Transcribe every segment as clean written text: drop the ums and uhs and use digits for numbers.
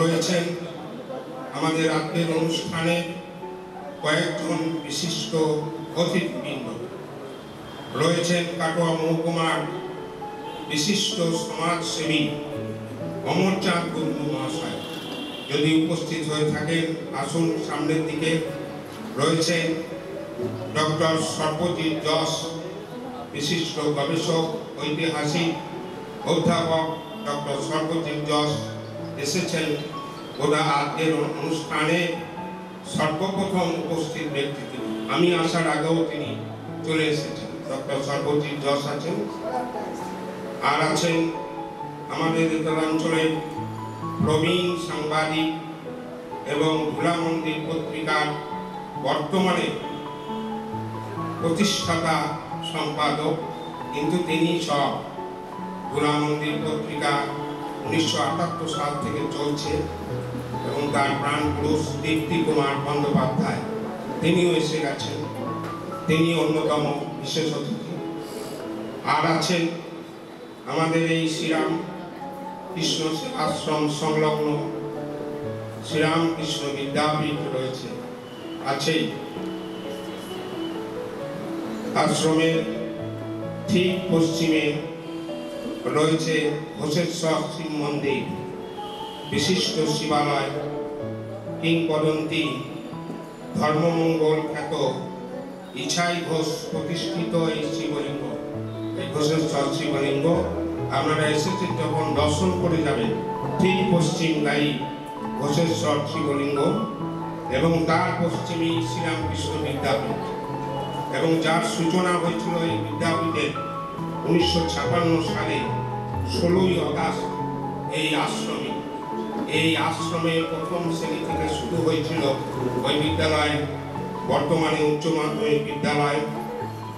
রয়েছেন আমাদের আজকের অনুষ্ঠানে কয়েকজন বিশিষ্ট অতিথিবৃন্দ। রয়েছেন কাটোয়া মহকুমার বিশিষ্ট সমাজসেবী অমরচাঁদ গুরু মহাশয়, যদি উপস্থিত হয়ে থাকেন আসুন সামনের দিকে। রয়েছেন ডক্টর সর্বজিৎ যশ, বিশিষ্ট গবেষক ঐতিহাসিক অধ্যাপক ডক্টর সর্বজিৎ যশ এসেছেন। ওরা আজকের অনুষ্ঠানে সর্বপ্রথম উপস্থিত ব্যক্তি তিনি। আমি আসার আগেও তিনি চলে এসেছেন। ডক্টর সর্বজিৎ যশ আছেন, আর আছেন আমাদের অঞ্চলের প্রবীণ সাংবাদিক এবং ভোলা মন্দির পত্রিকার বর্তমানে প্রতিষ্ঠাতা সম্পাদক, কিন্তু তিনি সব ভোলা মন্দির পত্রিকা 1978 সাল থেকে চলছে এবং তার প্রাণ পুরুষ দীপ্তি কুমার বন্দ্যোপাধ্যায় তিনিও এসে গেছেন, তিনি অন্যতম বিশেষ অতিথি। আর আছেন আমাদের এই শ্রীরাম কৃষ্ণ আশ্রম সংলগ্ন শ্রীরামকৃষ্ণ বিদ্যাপীঠ রয়েছে, আছেই আশ্রমের ঠিক পশ্চিমে রয়েছে ঘোষেশ্বর শিব মন্দির, বিশিষ্ট শিবালয়, কিংবদন্তি ধর্মমঙ্গল খ্যাত ইছাই ঘোষ প্রতিষ্ঠিত এই শিবলিঙ্গ, এই ঘোষেশ্বর শিবলিঙ্গ আপনারা এসেছেন যখন দর্শন করে যাবেন। ঠিক পশ্চিম গাই ঘোষেশ্বর শিবলিঙ্গ এবং তার পশ্চিমে শ্রীরামকৃষ্ণ বিদ্যাপীঠ, এবং যার সূচনা হয়েছিল এই বিদ্যাপীঠের 1956 সালে 16ই আগস্ট। এই আশ্রমে প্রথম শ্রেণী থেকে শুরু হয়েছিল ওই বিদ্যালয়, বর্তমানে উচ্চ মাধ্যমিক বিদ্যালয়।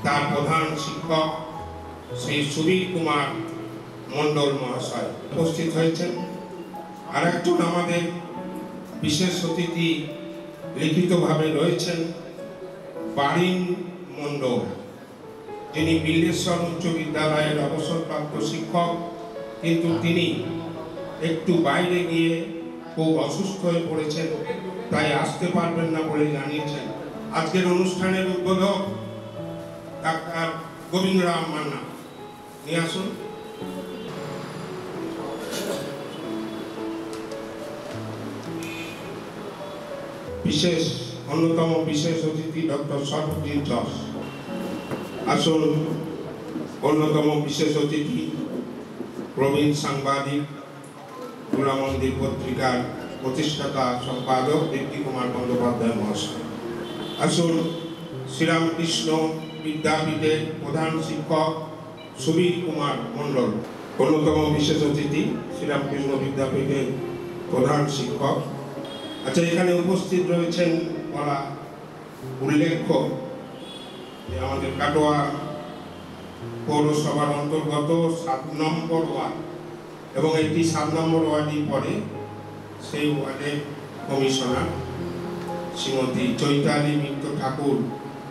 তার প্রধান শিক্ষক শ্রী সুবীর কুমার মণ্ডল মহাশয় উপস্থিত হয়েছেন। আর একজন আমাদের বিশেষ অতিথি লিখিতভাবে রয়েছেন বারিন মণ্ডল, যিনি বিল্লেশ্বর উচ্চ বিদ্যালয়ের অবসরপ্রাপ্ত শিক্ষক, কিন্তু তিনি একটু বাইরে গিয়ে খুব অসুস্থ হয়ে পড়েছেন, তাই আসতে পারবেন না বলে জানিয়েছেন। আজকের অনুষ্ঠানের উদ্বোধক ডাক্তার গোবিন্দরাম মান্না, নিয়ে আসুন। অন্যতম বিশেষ অতিথি ডক্টর সর্বজিৎ যশ, আসুন। অন্যতম বিশেষ অতিথি প্রবীণ সাংবাদিক, ভোলা মন্দির পত্রিকার প্রতিষ্ঠাতা সম্পাদক দীপ্তি কুমার বন্দ্যোপাধ্যায় মহাশয়, আসুন। শ্রীরামকৃষ্ণ বিদ্যাপীঠের প্রধান শিক্ষক সুবীর কুমার মণ্ডল, অন্যতম বিশেষ অতিথি শ্রীরামকৃষ্ণ বিদ্যাপীঠের প্রধান শিক্ষক। আচ্ছা, এখানে উপস্থিত রয়েছেন বলা উল্লেখ্য যে আমাদের কাটোয়া পৌরসভার অন্তর্গত 7 নম্বর ওয়ার্ড, এবং এটি 7 নম্বর ওয়ার্ডই পড়ে, সেই ওয়ার্ডের কমিশনার শ্রীমতী চৈতালি মিত্র ঠাকুর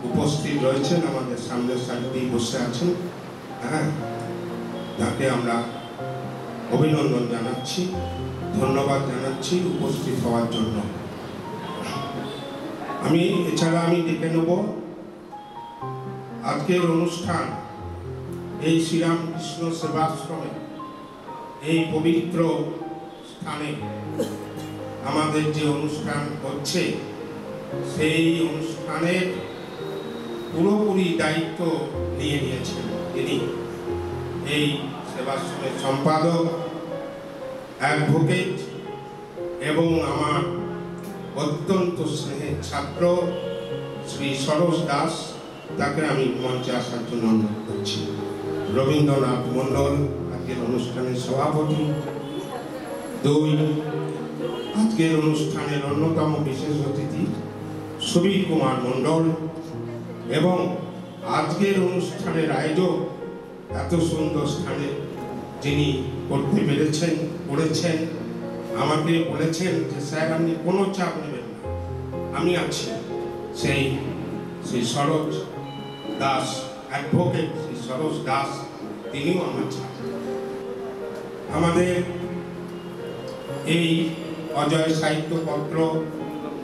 উপস্থিত রয়েছেন, আমাদের সামনের সারিতেই বসে আছেন। হ্যাঁ, তাকে আমরা অভিনন্দন জানাচ্ছি, ধন্যবাদ জানাচ্ছি উপস্থিত হওয়ার জন্য। এছাড়া আমি দেখে নেব আজকের অনুষ্ঠান এই শ্রীরামকৃষ্ণ সেবাশ্রমে, এই পবিত্র স্থানে আমাদের যে অনুষ্ঠান হচ্ছে, সেই অনুষ্ঠানের পুরোপুরি দায়িত্ব নিয়ে নিয়েছেন তিনি, এই সেবাশ্রমের সম্পাদক, অ্যাডভোকেট এবং আমার অত্যন্ত স্নেহের ছাত্র শ্রী সরোজ দাস, তাকে আমি মঞ্চে আসার জন্য অনুরোধ করছি। রবীন্দ্রনাথ মণ্ডল আজকের অনুষ্ঠানের সভাপতি। 2, আজকের অনুষ্ঠানের অন্যতম বিশেষ অতিথি সুবীর কুমার মণ্ডল, এবং আজকের অনুষ্ঠানের আয়োজক এত সুন্দর স্থানে যিনি করতে করেছেন, আমাকে বলেছেন যে স্যার আপনি কোনো চাপ নেবেন না, আমি আছি। সেই সরোজ দাস, অ্যাডভোকেট শ্রী সরোজ দাস, তিনিও আমার ছাত্র। আমাদের এই অজয় সাহিত্য পত্র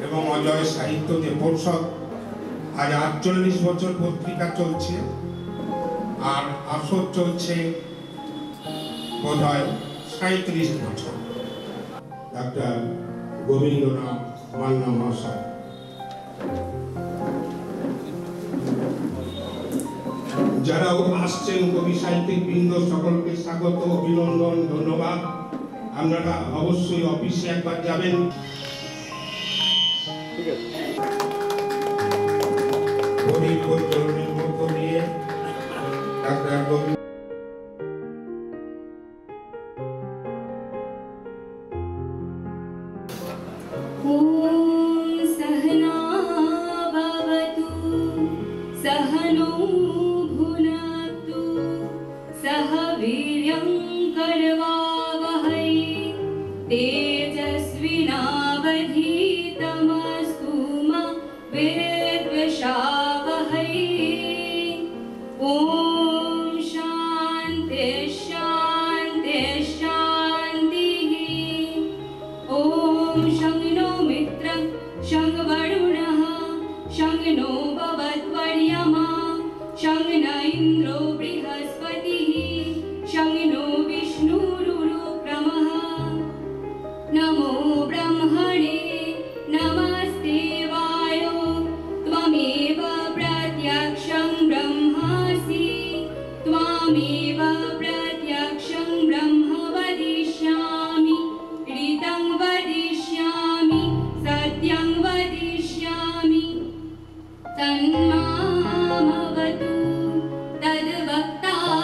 এবং অজয় সাহিত্য যে পরিষদ আজ ৪৮ বছর পত্রিকা চলছে, আর আসর চলছে বোধহয় ৩৭ বছর। ডাক্তার গোবিন্দনাথ মান্না মহাশয়। যারা আসছেন কবি সাহিত্যিক বৃন্দ সকলকে স্বাগত, অভিনন্দন, ধন্যবাদ। আপনারা অবশ্যই অফিসে একবার যাবেন। হরির চরণের মধ্য দিয়ে ডাক্তার গোবিন্দ सहना भवतु सहनो भुनक्तु सह वीर्यं करवावहै तेजस्विनावधीतमस्तु मा विद्विषावहै। ॐ शान्ति शान्ति शान्तिः। ॐ शं नो मित्रं शं वरुणः शं नो भवद्वर्यमा शं न इन्द्रो बृहस्पतिः शं नो विष्णुरुक्रमः। नमो ब्रह्मणे नमस्ते वायो त्वमेव प्रत्यक्षं ब्रह्मासि त्वामेव प्रत्यक्षं ब्रह्म वदिष्यामि ऋतं वदिष्यामि सत्यं वदिष्यामि। तन्मामवतु तद्वक्तारमवतु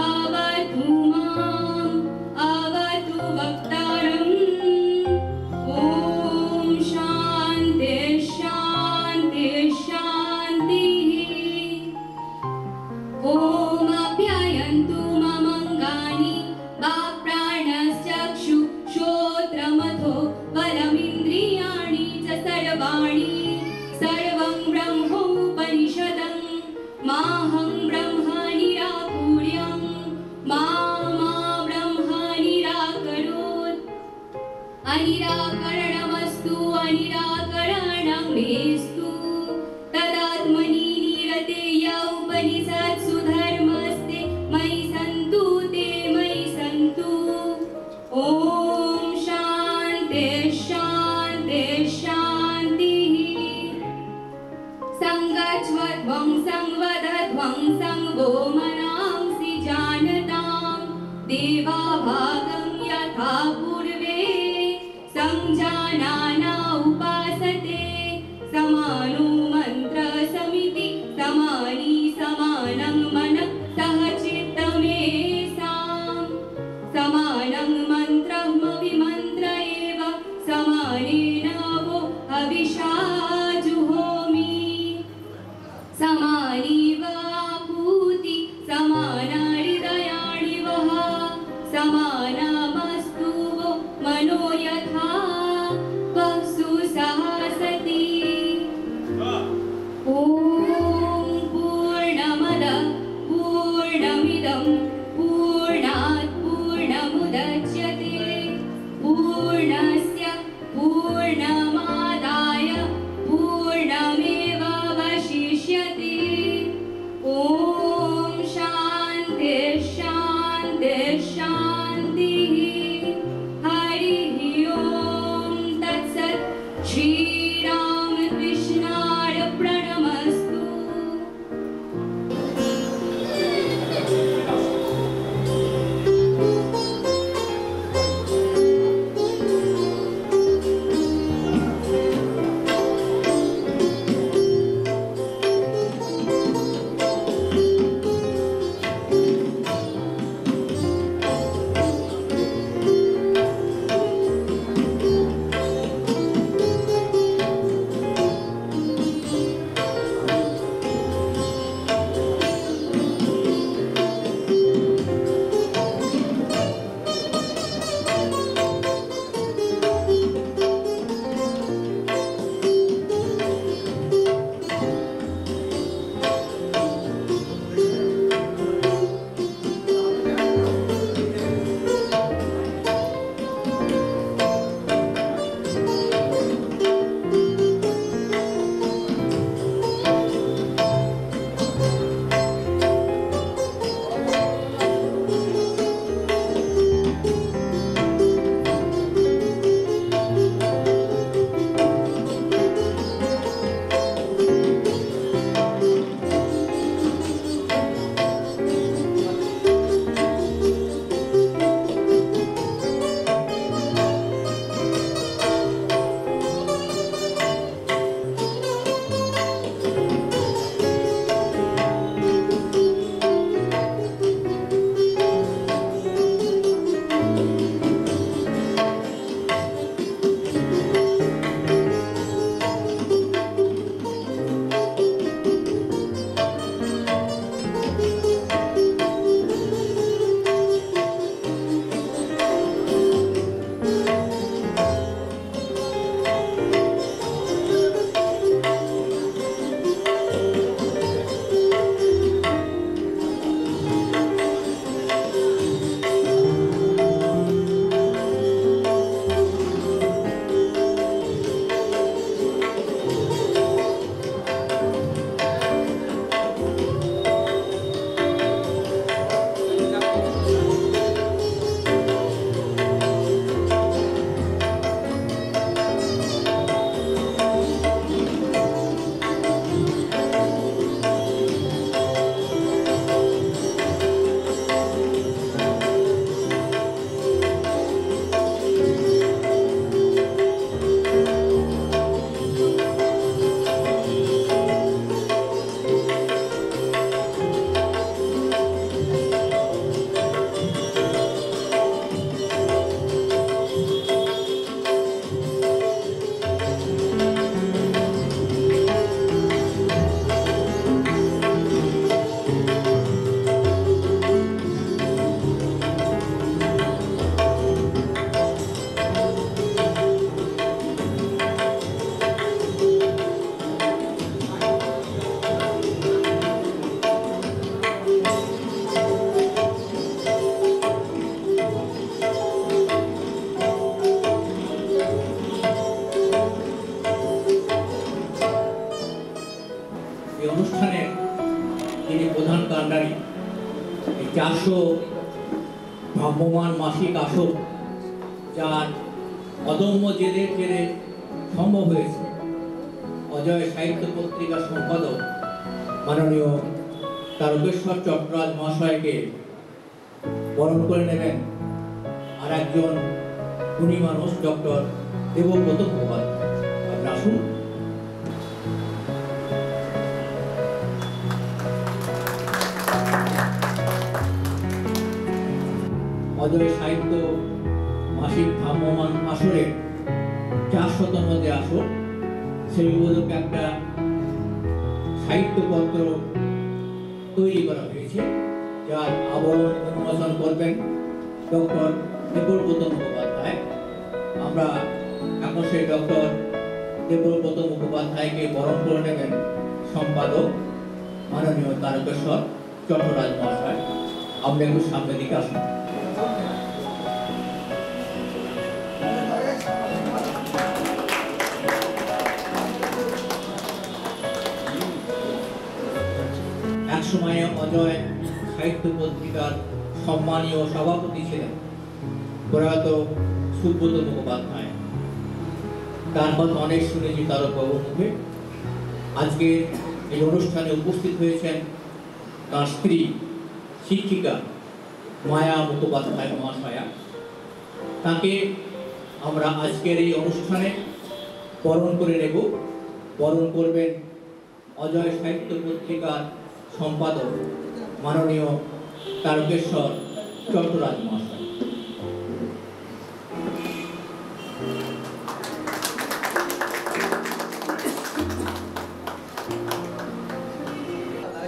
अवतु माम् अवतु वक्तारम्। ॐ शान्ति शान्ति शान्तिः। ॐ अभ्यायन्तु मम अङ्गानि वाक्प्राणश्चक्षु श्रोत्रमथो बलमिन्द्रियाणि च सर्वाणि सर्वं ब्रह्मोपनिषदं माहं ब्रह्म निराकुर्यं मा ब्रह्म निराकरोत्। अनिराकरणमस्तु अनिराकरणं मेस्तु तदात्मनि निरतेय उपनिषत्सु धर्मस्ते मयि सन्तु ते मयि सन्तु। ॐ शान्ति शान्ति शान्तिः। सङ्गच्छध्वं संवदध्वं संगो मनांसि जानतां देवाभागं यथा पूर्वे संजानाना उपासते। समानो मन्त्रसमिति समानी समानं मनः सह चित्तमेषां समानं मन्त्रं विमन्त्र एव समानेन वो हविषा जुहोमि। समानी वापूति समाना हृदयाणि वः समानमस्तु वो मनो यथा वसु सह অনুষ্ঠানের যিনি প্রধান কাণ্ডারি, এই 400 ভ্রাম্যমাণ মাসিক আসর, যার অদম্য জেদের জেরে সম্ভব হয়েছে, অজয় সাহিত্য পত্রিকার সম্পাদক মাননীয় তারকেশ্বর চট্টরাজ মহাশয়কে বরণ করে নেবেন আর একজন গুণী মানুষ, ডক্টর দেবব্রত মুখোপাধ্যায়। আপনি আসুন। অজয় সাহিত্য মাসিক ভ্রাম্যমাণ আসরের 400তম যে আসর, সেই উপলক্ষে একটা সাহিত্যপত্র তৈরি করা হয়েছে, যার আবরণ উন্মোচন করবেন ডক্টর দেবব্রত মুখোপাধ্যায়। আমরা এখন সেই ডক্টর দেবব্রত মুখোপাধ্যায়কে বরণ করে নেবেন সম্পাদক মাননীয় তারকেশ্বর চট্টরাজ মহাশয়। আমরা একটু সামনের দিকে আসুন। এক সময়ে অজয় সাহিত্য পত্রিকার সম্মানীয় সভাপতি ছিলেন প্রয়াত সুব্রত মুখোপাধ্যায়। তার কথা অনেক শুনেছি তারকবাবুর মুখে। আজকে এই অনুষ্ঠানে উপস্থিত হয়েছেন তার স্ত্রী শিক্ষিকা মায়া মুখোপাধ্যায় মহাশয়া। তাকে আমরা আজকের এই অনুষ্ঠানে বরণ করে নেব। বরণ করবেন অজয় সাহিত্য পত্রিকার সম্পাদক মাননীয় তারকেশ্বর চট্টরাজ মহাশয়।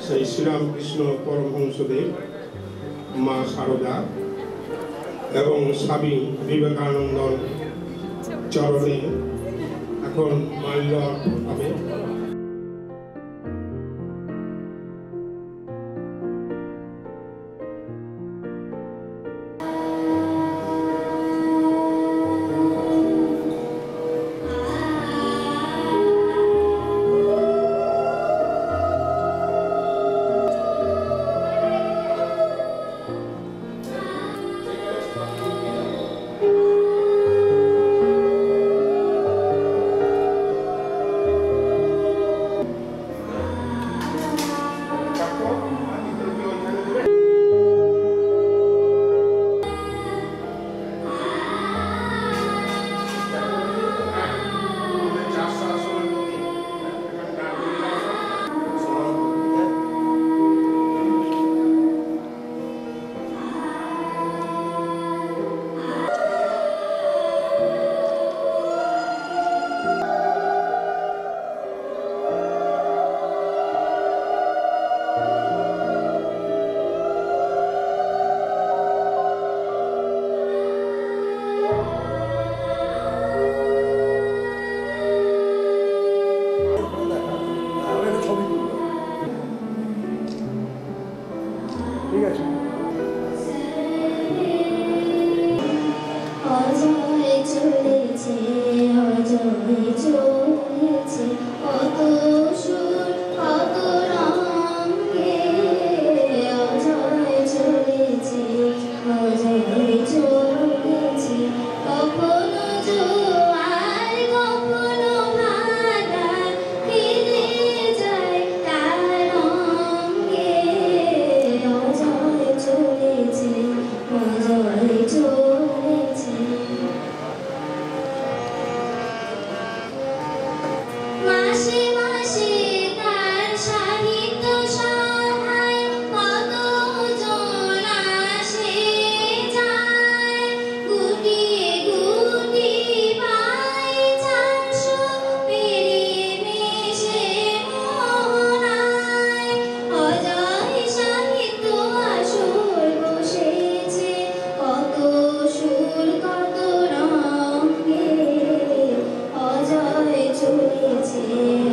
সেই শ্রীরামকৃষ্ণ পরমহংসদেব, মা শারদা এবং স্বামী বিবেকানন্দর চরণে এখন মাল্য অর্পণ হবে।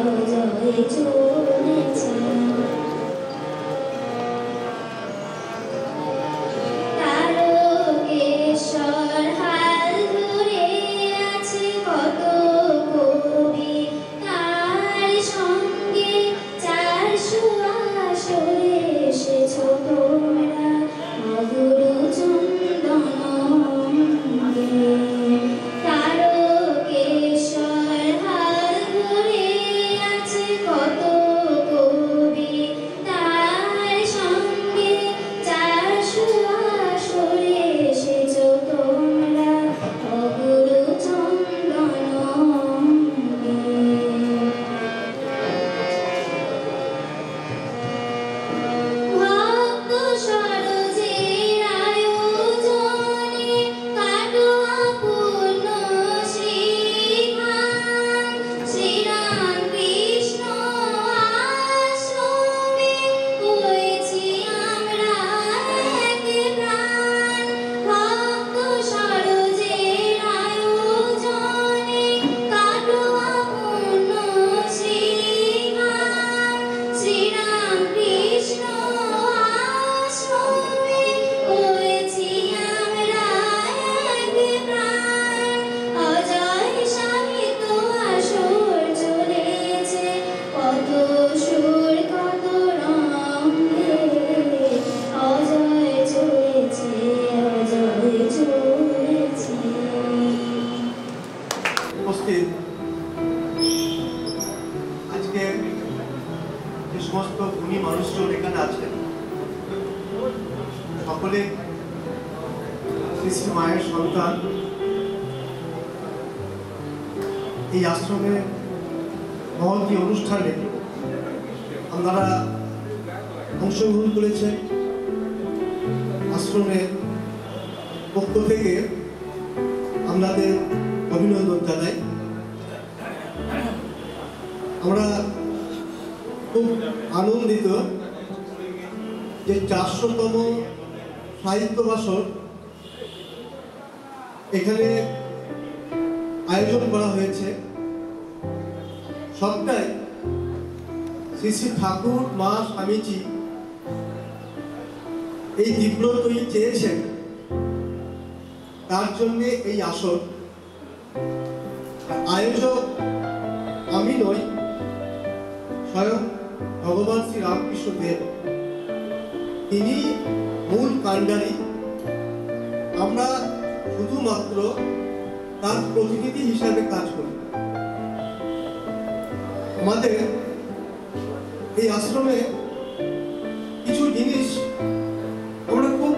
চলেছে সমস্ত গুণী মানুষজন এখানে আছেন, সকলে শ্রী শ্রী মায়ের সন্তান। এই আশ্রমে মহন্তী অনুষ্ঠানে আপনারা অংশগ্রহণ করেছেন। আশ্রমের পক্ষ থেকে আপনাদের অভিনন্দন জানাই। আমরা খুব আনন্দিত যে 400তম সাহিত্য ভাষণ এখানে আয়োজন করা হয়েছে। সবটাই শ্রী শ্রী ঠাকুর মা স্বামীজি এই দিব্যতই চেয়েছেন, তার জন্যে এই আসর। আয়োজক আমি নই, স্বয়ং ভগবান শ্রী রামকৃষ্ণ দেব, তিনি মূল কাণ্ডারী। আমরা শুধুমাত্র তার প্রতিনিধি হিসাবে কাজ করি। আমাদের এই আশ্রমে কিছু জিনিস আমরা খুব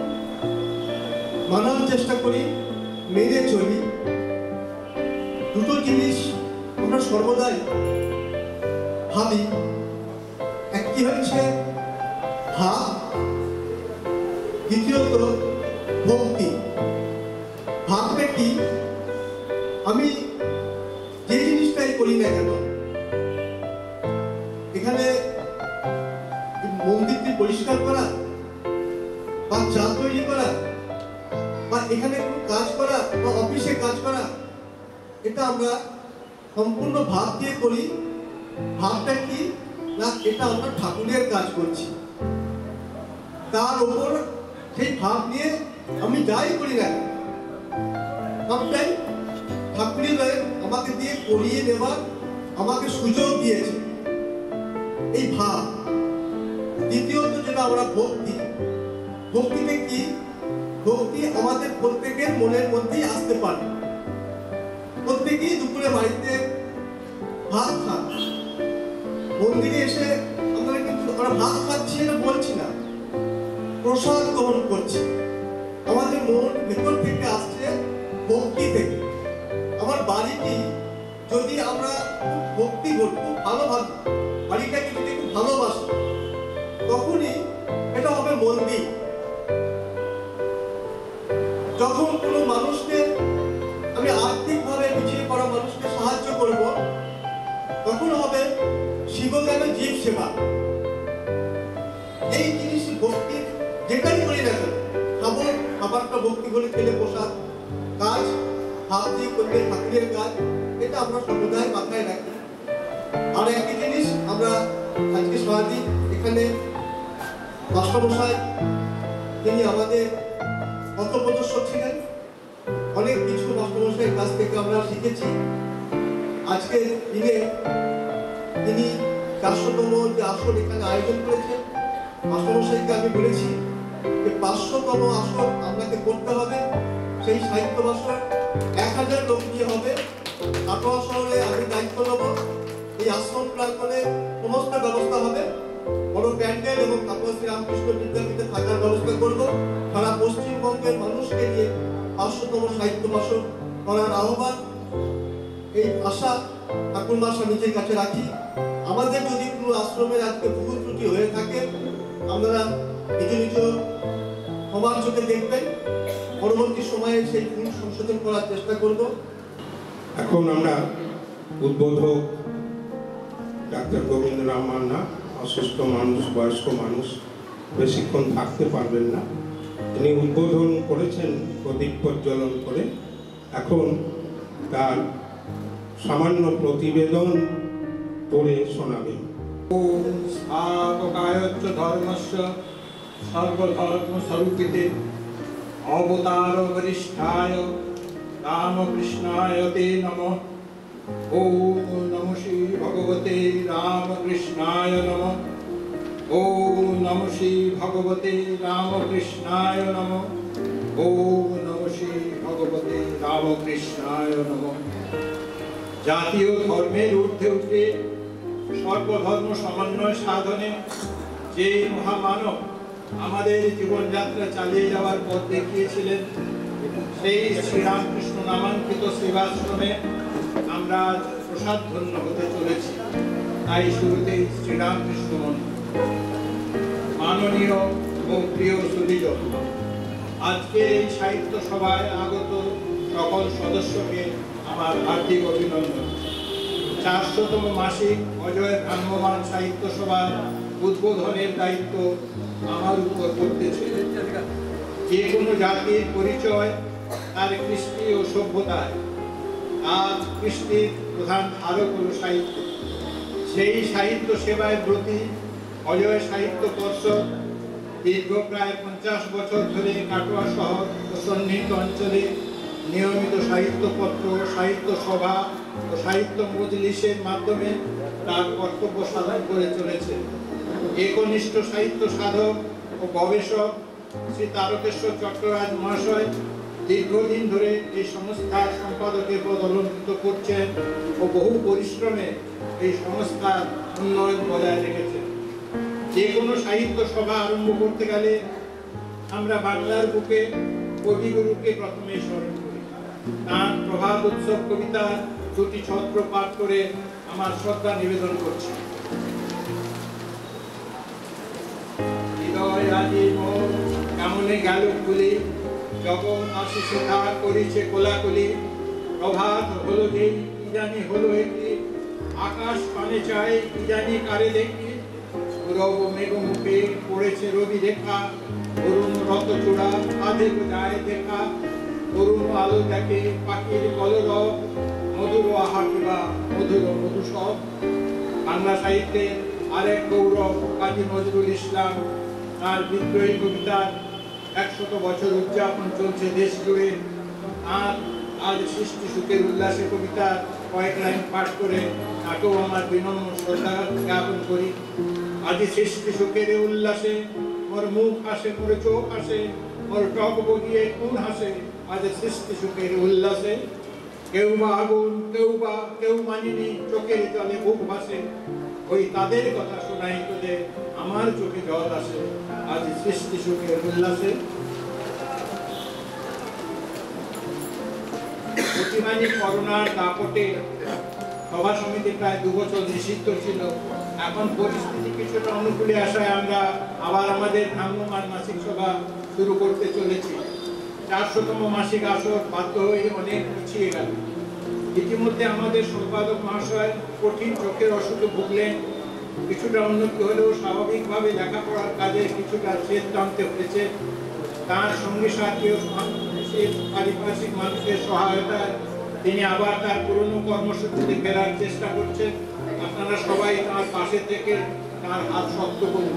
মানার চেষ্টা করি, মেনে চলি। দুটো জিনিস আমরা সর্বদাই ভাবি, একটি হচ্ছে ভাব, দ্বিতীয়ত ভক্তি। ভাবটা কি? আমি যে জিনিসটাই করি না কেন, এখানে মন্দিরটি পরিষ্কার করা বা চা তৈরি করা বা এখানে কোনো কাজ করা বা অফিসে কাজ করা, এটা আমরা সম্পূর্ণ ভাব দিয়ে করি। ভাবটা কি না, এটা আমরা ঠাকুরের কাজ করছি। তার উপর সেই ভাব নিয়ে আমি যাই করি না, সবটাই ঠাকুরের আমাকে দিয়ে করিয়ে নেবার আমাকে সুযোগ দিয়েছে, এই ভাব। দ্বিতীয়ত যেটা আমরা ভক্তি, ভক্তিতে কি? ভক্তি আমাদের প্রত্যেকের মনের মধ্যেই আসতে পারে। প্রত্যেকেই দুপুরে বাড়িতে ভাত খান, মন্দিরে এসে আমরা কিন্তু আমরা ভাত খাচ্ছি এটা বলছি না, প্রসাদ গ্রহণ করছি। আমাদের মন ভেতর থেকে আসছে ভক্তি থেকে। আমার বাড়িটি যদি আমরা খুব ভক্তি করি, খুব ভালোভাবে বাড়িটাকে যদি খুব ভালোবাসি, তখনই এটা হবে মন্দির। যখন কোনো মানুষকে আমি আর্থিকভাবে পিছিয়ে পড়া মানুষকে সাহায্য করব, তখন হবে শিবজ্ঞান জীব সেবা। এই জিনিস ভক্তি যেটাই করি না কেন, খাবারটা ভক্তি করে খেলে প্রসাদ, কাজ হাত দিয়ে করলে ঠাকুরের কাজ, এটা আমরা সর্বদাই মাথায় রাখি। আর একটি জিনিস আমরা আজকে সারাদিন এখানে মাস্টারমশাই তিনি আমাদের পথপ্রদর্শক ছিলেন। অনেক কিছু মাস্টারমশাইয়ের কাছ থেকে আমরা শিখেছি। আজকে দিনে তিনি 400তম যে আসর এখানে আয়োজন করেছেন, মাস্টারমশাইকে আমি বলেছি যে 500তম আসর আপনাকে করতে হবে। সেই সাহিত্য ভাষণ 1000 লোক নিয়ে হবে। কাটোয়া শহরে আমি দায়িত্ব নেব। এই আশ্রম প্রাঙ্গণে সমস্ত ব্যবস্থা হবে, বড় প্যান্ডেল এবং কাটোয়া শ্রী রামকৃষ্ণ বিদ্যাপীঠে থাকার ব্যবস্থা করব। সারা পশ্চিমবঙ্গের মানুষকে নিয়ে 500তম সাহিত্য ভাষণ করার আহ্বান, এই আশা ঠাকুরমা স্বামীজির কাছে রাখি। আমাদের যদি কোনো আশ্রমের আজকে ভুল ত্রুটি হয়ে থাকে, আমরা নিজ নিজ ক্ষমার চোখে দেখবেন। পরবর্তী সময়ে সেই ভুল সংশোধন করার চেষ্টা করব। এখন আমরা উদ্বোধক ডাক্তার গোবিন্দ রাম মান্না, অসুস্থ মানুষ, বয়স্ক মানুষ, বেশিক্ষণ থাকতে পারবেন না, তিনি উদ্বোধন করেছেন প্রদীপ প্রজ্বলন করে। এখন তার সামান্য প্রতিবেদন পড়ে শোনাবেন। ওম স্থাপকায়চ ধর্মস্য সর্বধর্মস্বরূপিতে অবতার বরিষ্ঠায় রামকৃষ্ণায় তে নমঃ। ওম নমঃ শ্রী ভগবতে রামকৃষ্ণায় নমঃ। ওম নমঃ শ্রী ভগবতে রামকৃষ্ণায় নমঃ। ওম নমঃ শ্রী ভগবতে রামকৃষ্ণায় নমঃ। জাতীয় ধর্মের ঊর্ধ্বে উঠে সর্বধর্ম সমন্বয় সাধনে যে মহামানব আমাদের জীবনযাত্রা চালিয়ে যাওয়ার পথ দেখিয়েছিলেন, সেই শ্রীরামকৃষ্ণ নামাঙ্কিত সেবাশ্রমে আমরা আজ প্রসাদ ধন্য হতে চলেছি। তাই শুরুতেই শ্রীরামকৃষ্ণ মন্ত্র। মাননীয় এবং প্রিয় সুধীজন, আজকের এই সাহিত্য সভায় আগত সকল সদস্যকে আমার হার্দিক অভিনন্দন। 400তম মাসিক অজয় ভ্রাম্যমাণ সাহিত্য সভার উদ্বোধনের দায়িত্ব আমার উপর পড়তেছে। যে কোনো জাতির পরিচয় তার কৃষ্টি ও সভ্যতায়, আর কৃষ্টির প্রধান ধারক হল সাহিত্য। সেই সাহিত্য সেবায় ব্রতী অজয় সাহিত্য পর্ষদ দীর্ঘ প্রায় 50 বছর ধরে কাটোয়া শহর ও সন্নিহিত অঞ্চলে নিয়মিত সাহিত্যপত্র, সাহিত্য সভা ও সাহিত্য মজলিসের মাধ্যমে তার কর্তব্য সাধন করে চলেছে। একনিষ্ঠ সাহিত্য সাধক ও গবেষক শ্রী তারকেশ্বর চট্টরাজ মহাশয় দীর্ঘদিন ধরে এই সংস্থার সম্পাদকের পদ অলঙ্কৃত করছেন ও বহু পরিশ্রমে এই সংস্থার উন্নয়ন বজায় রেখেছেন। যে কোনো সাহিত্য সভা আরম্ভ করতে গেলে আমরা বাংলার বুকে কবিগুরুকে প্রথমে স্মরণ করি। তাঁর প্রভাত উৎসব কবিতা দুটি ছত্র পাঠ করে আমার শ্রদ্ধা নিবেদন করছি। হৃদয় আজি মোর কেমনে গেল খুলি, যখন আশিসে থা করিছে কোলাকুলি, প্রভাত হলো যেই কি জানি হলো একটি, আকাশ পানে চাই কি জানি কারে দেখি, রব মেঘ মুখে পড়েছে রবি রেখা, অরুণ রত চূড়া আধে যায় দেখা, অরুণ আলো দেখে পাখির কলরব, মধুর আহা কিবা মধুর মধুসব। বাংলা সাহিত্যের আরেক গৌরব কাজী নজরুল ইসলাম, তার বিদ্রোহী কবিতার 100 বছর উদযাপন চলছে দেশ জুড়ে। আর আজ সৃষ্টি সুখের উল্লাসে কবিতা কয়েক লাইন পাঠ করে তাকেও আমার বিনম্র শ্রদ্ধা জ্ঞাপন করি। আজ সৃষ্টি সুখের উল্লাসে মোর মুখ হাসে, মোর চোখ হাসে, মোর টক বগিয়ে কোন হাসে, আজ সৃষ্টি সুখের উল্লাসে। কেউ বা আগুন, কেউ মানিনি, চোখের জলে বুক ভাসে, ওই তাদের কথা শোনাই তোদের আমার চোখে জল আসে, আজ সৃষ্টি সুখের উল্লাসে। প্রতিমানি করোনার দাপটে সভা সমিতি প্রায় 2 বছর নিষিদ্ধ ছিল। এখন পরিস্থিতি কিছুটা অনুকূলে আসায় আমরা আবার আমাদের ভ্রাম্যমাণ মাসিক সভা শুরু করতে চলেছি। 400তম মাসিক আসর বাধ্য হয়ে অনেক পিছিয়ে গেল। ইতিমধ্যে আমাদের সম্পাদক মহাশয় কঠিন চোখের অসুখে ভুগলেন। কিছুটা উন্নতি হলেও স্বাভাবিকভাবে লেখাপড়ার কাজে কিছুটা ছেদ টানতে হয়েছে। তার সঙ্গে সাথী পারিপার্শ্বিক মানুষের সহায়তায় তিনি আবার তার পুরনো কর্মসূচিতে ফেরার চেষ্টা করছেন। আপনারা সবাই তার পাশে থেকে তার হাত শক্ত করুন।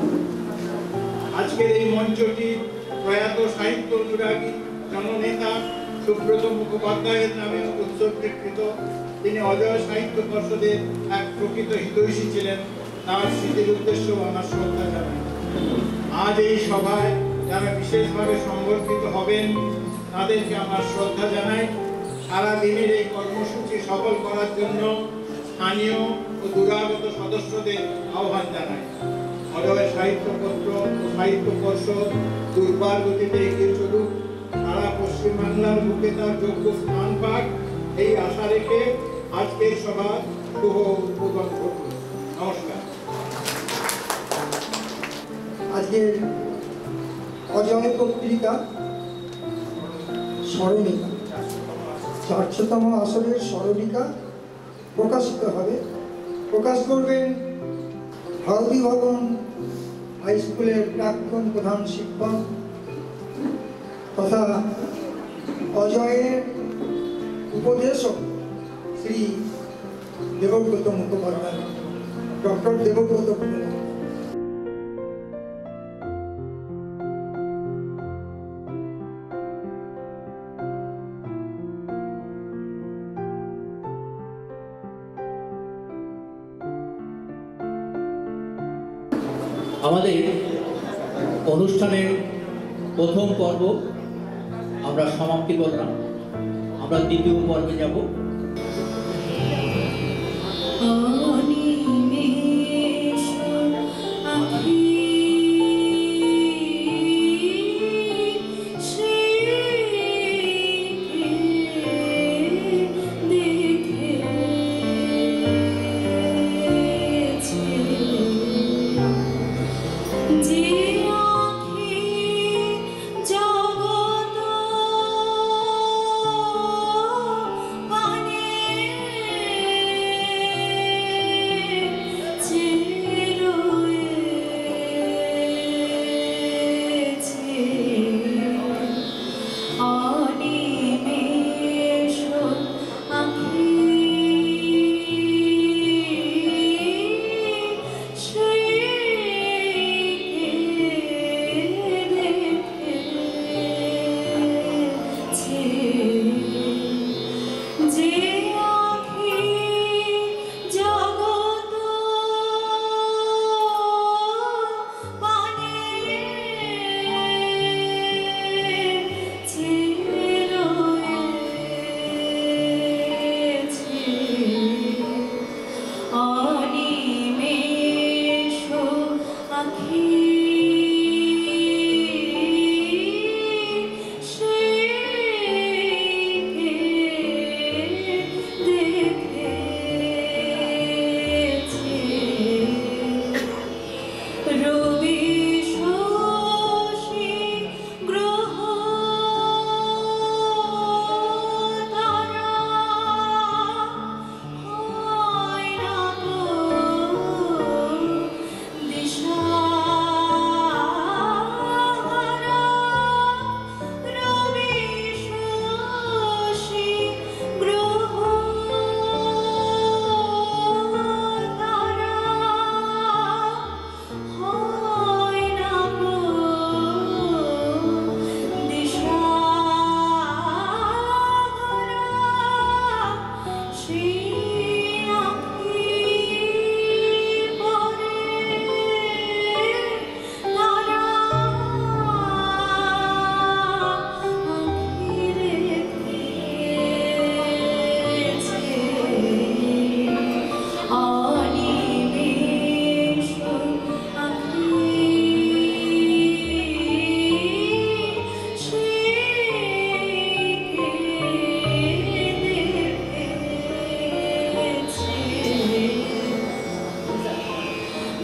আজকের এই মঞ্চটি প্রয়াত সাহিত্য অনুরাগী জননেতা সুব্রত মুখোপাধ্যায়ের নামে উৎসর্গীকৃত। তিনি অজয় সাহিত্য পর্ষদের এক প্রকৃত হিতৈষী ছিলেন। তার স্মৃতির উদ্দেশ্যেও আমার শ্রদ্ধা জানাই। আজ এই সভায় যারা বিশেষভাবে সংবর্ধিত হবেন তাদেরকে আমার শ্রদ্ধা জানাই। সারা দিনের এই কর্মসূচি সফল করার জন্য স্থানীয় ও দূরাগত সদস্যদের আহ্বান জানাই। অজয় সাহিত্যপত্র ও সাহিত্য পর্ষদ দুর্বার গতিতে এগিয়ে চলুক, সারা পশ্চিমবাংলার বুকে তার যোগ্য স্থান পাক, এই আশা রেখে আজকের সভার শুভ উদ্বোধন করব। নমস্কার। আজকের অজয় পত্রিকা স্মরণিকা 400তম আসরের স্মরণিকা প্রকাশিত হবে। প্রকাশ করবেন ভারতী ভবন হাই স্কুলের প্রাক্তন প্রধান শিক্ষক তথা অজয়ের উপদেশক শ্রী দেবব্রত মুখোপাধ্যায়, ডক্টর দেবব্রত মুখোপাধ্যায়। আমাদের অনুষ্ঠানের প্রথম পর্ব আমরা সমাপ্তি করলাম। আমরা দ্বিতীয় পর্বে যাব।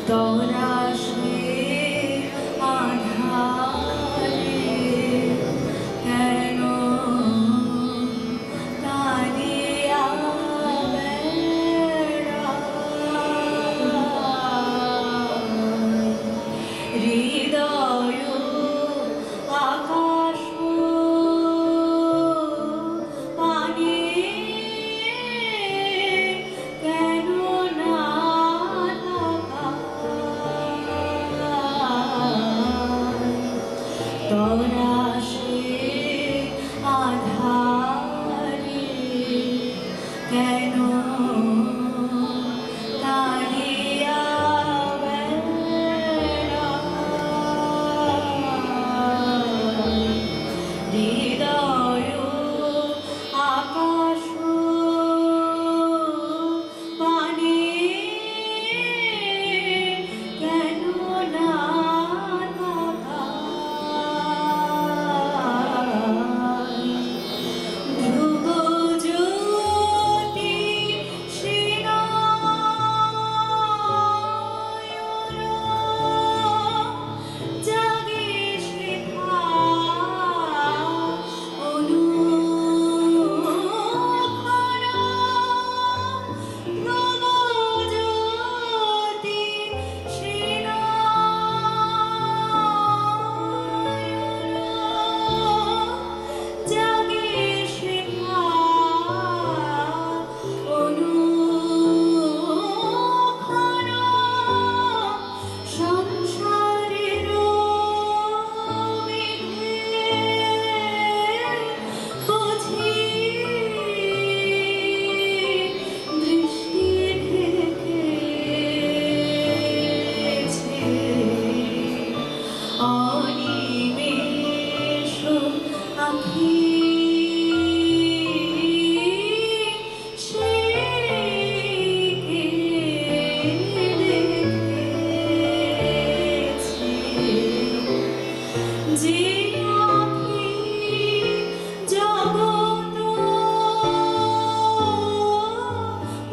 তোরা সে আধারে কেন কাঁদিয়া বেড়াস? হৃদয় আকাশ পানে কেন না তাকাস? তোরা সে আধারে কেন কাঁদিয়া বেড়াস? হৃদয় আকাশ পানে কেন না তাকাস? ধ্রুব জ্যোতি শ্রীনয়ন জাগে শেখা অনুক্ষণ। ধ্রুব জ্যোতি শ্রীনয়ন জাগে শেখা অনুক্ষণ। সংসারের মেঘে বুঝি দৃষ্টি ঢেকেছে অনিমেষ আঁখি সে কে দেখেছে? যে আঁখি জগৎ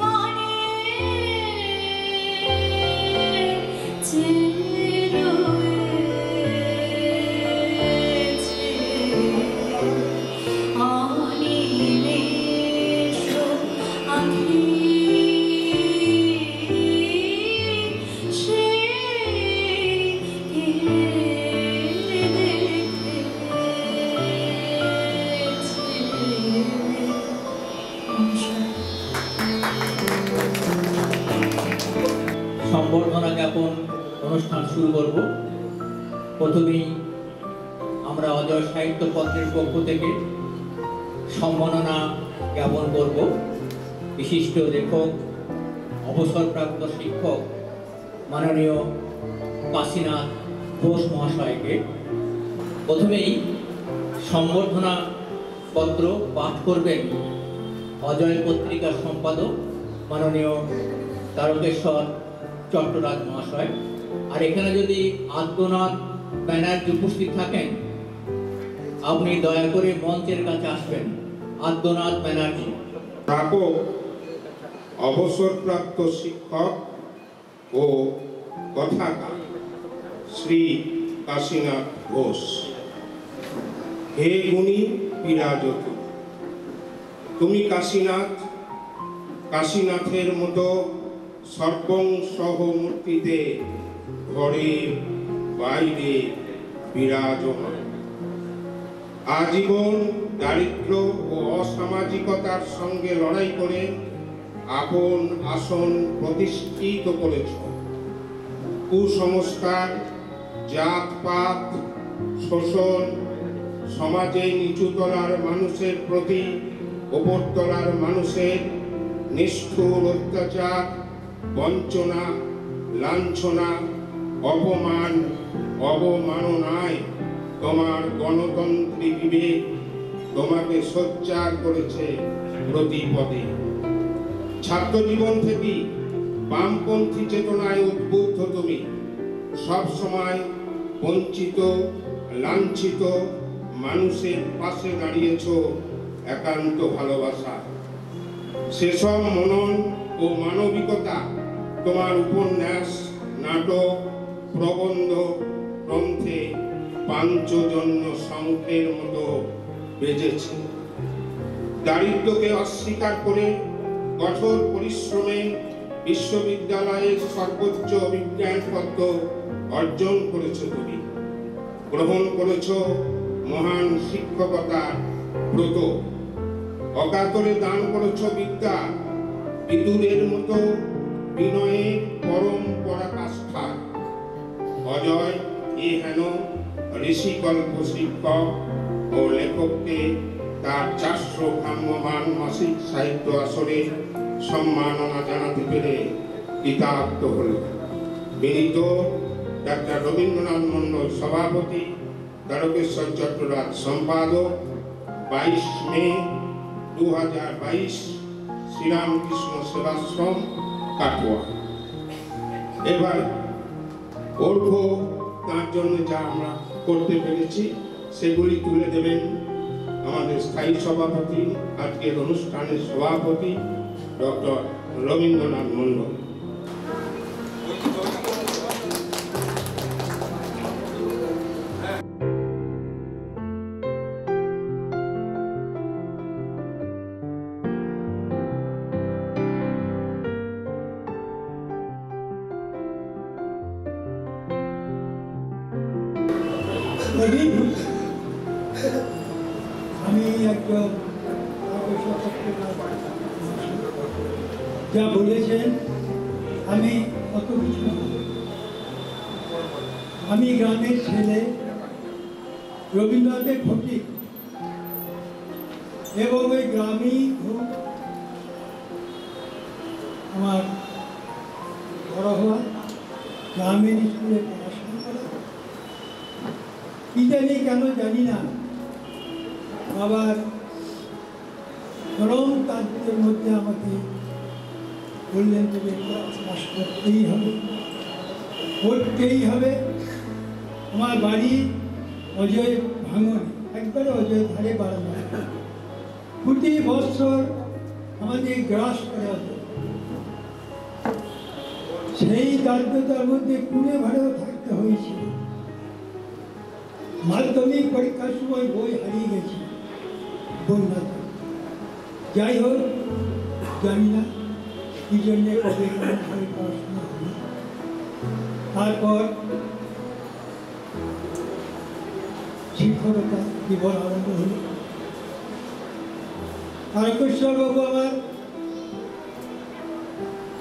পানে চেয়ে রয়েছে অনিমেষ আঁখি সে কে সম্বর্ধনা জ্ঞাপন অনুষ্ঠান শুরু করব। প্রথমেই আমরা অজয় সাহিত্য পত্রের পক্ষ থেকে সম্মাননা জ্ঞাপন করব বিশিষ্ট লেখক, অবসরপ্রাপ্ত শিক্ষক মাননীয় কাশীনাথ ঘোষ মহাশয়কে। প্রথমেই সম্বর্ধনা পত্র পাঠ করবেন অজয় পত্রিকার সম্পাদক মাননীয় তারকেশ্বর চট্টরাজ মহাশয়। আর এখানে যদি আদ্যনাথ ব্যানার্জি উপস্থিত থাকেন, আপনি দয়া করে মঞ্চের কাছে আসবেন। আদ্যনাথ ব্যানার্জি। প্রাপক অবসরপ্রাপ্ত শিক্ষক ও কথাকার শ্রী কাশীনাথ ঘোষ। হে গুণী বিরাজত, তুমি কাশীনাথের মতো সর্বং সহ মূর্তিতে ঘরে বাইরে বিরাজমান। আজীবন দারিদ্র্য ও অসামাজিকতার সঙ্গে লড়াই করে আপন আসন প্রতিষ্ঠিত করেছ। কুসংস্কার, জাতপাত, শোষণ, সমাজে নিচুতলার মানুষের প্রতি উপরতলার মানুষের নিষ্ঠুর অত্যাচার, বঞ্চনা, লাঞ্ছনা, অপমান, অবমাননায় তোমার গণতন্ত্রী বিবেক তোমাকে সোচ্চার করেছে প্রতি পদে। ছাত্র জীবন থেকে বামপন্থী চেতনায় উদ্বুদ্ধ তুমি সব সময় বঞ্চিত, লাঞ্ছিত মানুষের পাশে দাঁড়িয়েছ একান্ত ভালোবাসা। সেসব মনন ও মানবিকতা তোমার উপন্যাস, নাটক, প্রবন্ধ, গ্রন্থে পাঞ্চজন্য শঙ্খের মতো বেজেছে। দারিদ্র্যকে অস্বীকার করে কঠোর পরিশ্রমে বিশ্ববিদ্যালয়ের সর্বোচ্চ বিজ্ঞান পত্র অর্জন করেছ তুমি। গ্রহণ করেছ মহান শিক্ষকতার ব্রত। অকাতরে দান করেছ বিদ্যা, বিদুরের মতো বিনয়ের পরম পরাকাষ্ঠা। অজয় এ হেন ঋষিকল্প শিক্ষক ও লেখককে তার 400 ভ্রাম্যমাণ মাসিক সাহিত্য আসরে সম্মাননা জানাতে পেরে কৃতার্থ হল। বিনীত ডাক্তার রবীন্দ্রনাথ মণ্ডল সভাপতি, তারকেশ্বর চট্টরাজ সম্পাদক। 22 মে 2022, শ্রীরামকৃষ্ণ সেবাশ্রম, কাটোয়া। এবার অর্ঘ তার জন্য যা আমরা করতে পেরেছি সেগুলি তুলে দেবেন আমাদের স্থায়ী সভাপতি, আজকের অনুষ্ঠানের সভাপতি ডক্টর রবীন্দ্রনাথ মণ্ডল। আমি একজন যা বলেছেন আমি অত কিছু না। আমি গ্রামের ছেলে, রবীন্দ্রনাথের ফকির, এবং ওই গ্রামেই খুব আমার বড় হওয়া, গ্রামের স্কুলে পড়াশোনা করা। কি জানি কেন জানি না, বাবার চরম কাজের মধ্যে আমাকে বললেন যে চাষ করতেই হবে, করতেই হবে। আমার বাড়ি অজয় ভাঙন, একবারে অজয় ধারে বাড়ানো। প্রতি বছর আমাদের গ্রাস করে হতো। সেই দারিদ্রতার মধ্যে কুড়ে ভাড়েও থাকতে হয়েছিল। মাধ্যমিক পরীক্ষার সময় বই হারিয়ে গেছি বন্যাতে। যাই হোক, জানি না কি জন্যে কবে কেমনভাবে পড়াশোনা হবে। তারপর শিক্ষকতা জীবন আরম্ভ হল। তারকেশ্বর বাবু আমার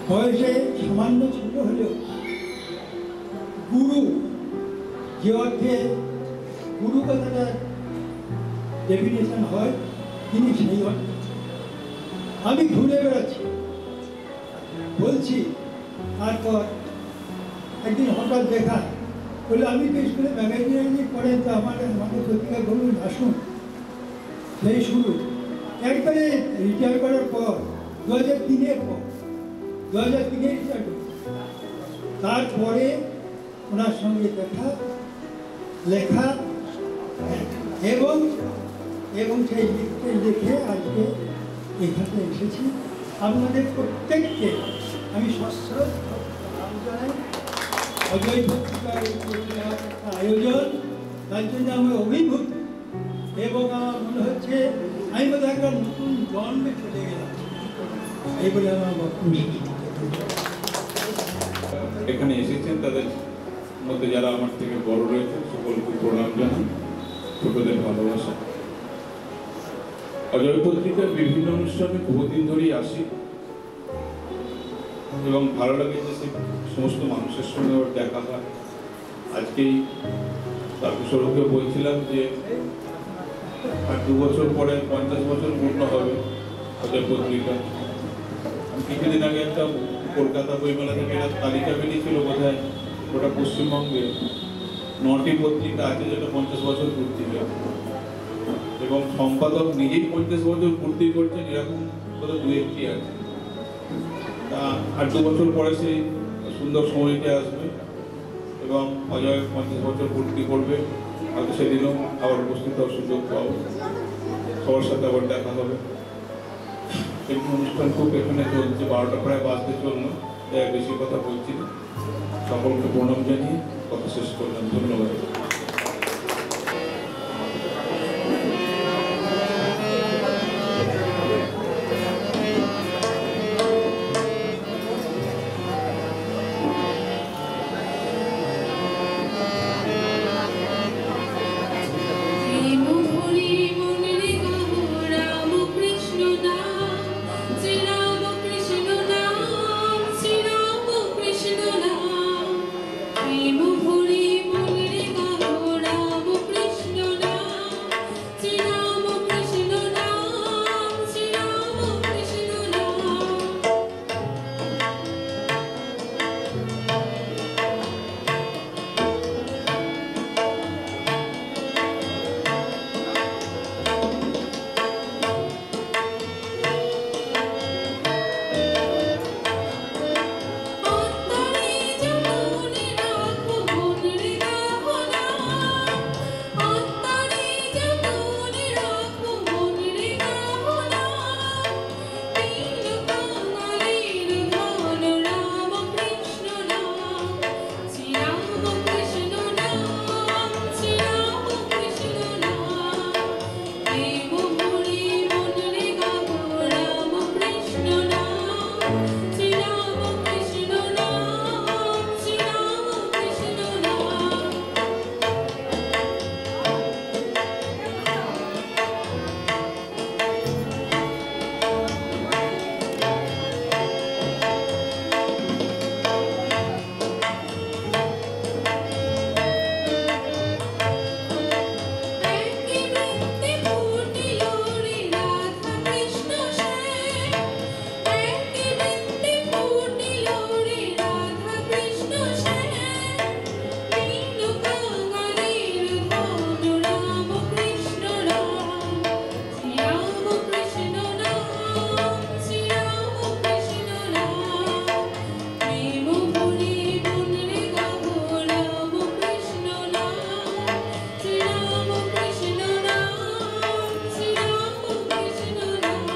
বয়সে সামান্য ছোট হলেও গুরু, যে অর্থে গুরু কথাটার ডেফিনেশন হয়, তিনি সেই অর্থে। আমি ঘুরে বেড়াচ্ছি বলছি। তারপর একদিন হঠাৎ দেখা বলে, আমি তো স্কুলে ম্যাগাজিনে পড়েন, তো আমাদের পত্রিকা বলুন আসুন। সেই শুরু একবারে রিটায়ার করার পর 2003-এর পর, 2003-এ রিটায়ার করি। তারপরে ওনার সঙ্গে দেখা, লেখা এবং সেই লিখতে লিখে আজকে এখানে এসেছি। আপনাদের প্রত্যেককে আমি সশ্রদ্ধ প্রণাম জানাই। অজয় পত্রিকার আয়োজন, তার জন্য আমি অভিভূত, এবং আমার মনে হচ্ছে আমি বোধহয় একটা নতুন জন্মে চলে গেলাম, এই বলে আমার বক্তব্য। এখানে এসেছেন তাদের মধ্যে যারা আমার থেকে বড় রয়েছে সকলকে প্রণাম জানাই, ছোটদের ভালোবাসা। অজয় পত্রিকার বিভিন্ন অনুষ্ঠানে বহুদিন ধরেই আসি এবং ভালো লাগে যে সে সমস্ত মানুষের সঙ্গে ওর দেখা হয়। আজকেই তারকেশ্বরকে বলছিলাম যে আর 2 বছর পরে 50 বছর পূর্ণ হবে অজয় পত্রিকা। কিছুদিন আগে একটা কলকাতা বইমেলা থেকে একটা তালিকা বেরিয়েছিল, বোধহয় ওটা পশ্চিমবঙ্গে 9টি পত্রিকা আছে যেটা 50 বছর পূর্তি হয়েছে, এবং সম্পাদক নিজেই 50 বছর পূর্তি করছেন, এরকম বোধহয় 2-1টি আছে। তা আর 2 বছর পরে সেই সুন্দর সময়টা আসবে এবং অজয় 50 বছর পূর্তি করবে। হয়তো সেদিনও আবার উপস্থিত হওয়ার সুযোগ পাবো, সবার সাথে আবার দেখা হবে। এই অনুষ্ঠান খুব এখানে চলছে, 12টা প্রায় বাজতে চললো, বেশি কথা বলছি না। সকলকে প্রণাম জানিয়ে কথা শেষ করলাম। ধন্যবাদ। প্রেম ভরি মনের গাহ রাম কৃষ্ণ নাম, শ্রী রাম কৃষ্ণ নাম, শ্রী রাম কৃষ্ণ নাম। প্রেম ভরি মনের গাহ রাম কৃষ্ণ নাম, শ্রী রাম কৃষ্ণ নাম, শ্রী রাম কৃষ্ণ নাম। অন্তরে যেমন রাখো মনের গাহ নাম, অন্তরে যেমন রাখো মনের গাহ নাম। তিন বাঙালির ধন রাম কৃষ্ণ নাম, শ্রী রাম কৃষ্ণ নাম, শ্রী রাম কৃষ্ণ নাম। প্রেম ভরি মনের গাহ রাম কৃষ্ণ নাম, শ্রী রাম কৃষ্ণ নাম, শ্রী রাম কৃষ্ণ নাম। একই বৃত্তে ফুটিল রে রাধা কৃষ্ণ শ্যাম, একই বৃত্তে ফুটিল রে রাধা কৃষ্ণ শ্যাম। তিন বাঙালির ধন রাম কৃষ্ণ নাম, শ্রী রাম কৃষ্ণ নাম, শ্রী রাম কৃষ্ণ নাম। প্রেম ভরি মনের গাহ রাম কৃষ্ণ নাম, শ্রী রাম কৃষ্ণ নাম, শ্রী রাম কৃষ্ণ নাম।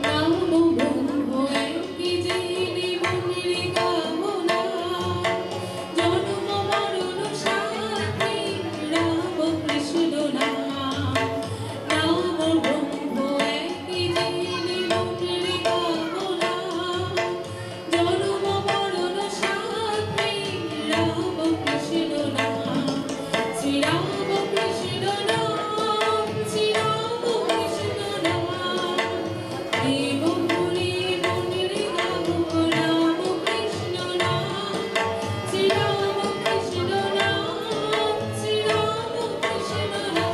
নাম ব্রহ্ম একই জেনে মনের গাহ নাম, জন্ম মরণ সাথী রাম কৃষ্ণ নাম। নাম ব্রহ্ম একই জেনে মনের গাহ নাম, জন্ম মরণ সাথী রাম কৃষ্ণ নাম, শ্রী রাম কৃষ্ণ নাম, শ্রী রাম কৃষ্ণ নাম। প্রেম ভরি মনের গাহ রাম কৃষ্ণ নাম, শ্রী রাম কৃষ্ণ নাম, শ্রী রাম কৃষ্ণ নাম।